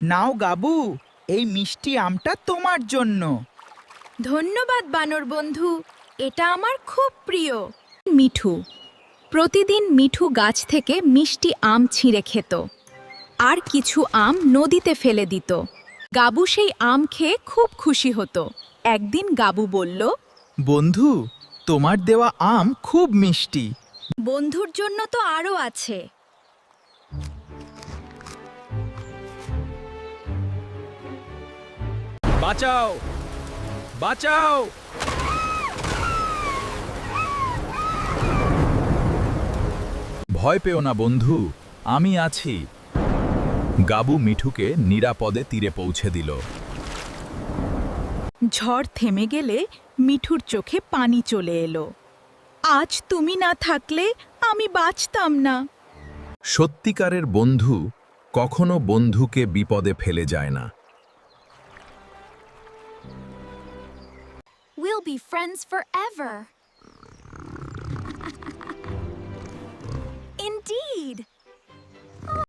নাও গাবু, এই মিষ্টি আমটা তোমার জন্য। ধন্যবাদ বানর বন্ধু, এটা আমার খুব প্রিয়। মিঠু প্রতিদিন মিঠু গাছ থেকে মিষ্টি আম ছিঁড়ে খেত আর কিছু আম নদীতে ফেলে দিত। গাবু সেই আম খেয়ে খুব খুশি হতো। একদিন গাবু বলল, বন্ধু, তোমার দেওয়া আম খুব মিষ্টি। বন্ধুর জন্য তো আরও আছে। বাঁচাও, বাঁচাও! ভয় পেও না বন্ধু, আমি আছি। গাবু মিঠুকে নিরাপদে তীরে পৌঁছে দিল। ঝড় থেমে গেলে মিঠুর চোখে পানি চলে এলো। আজ তুমি না থাকলে আমি বাঁচতাম না। সত্যিকারের বন্ধু কখনো বন্ধুকে বিপদে ফেলে যায় না। We'll be friends forever.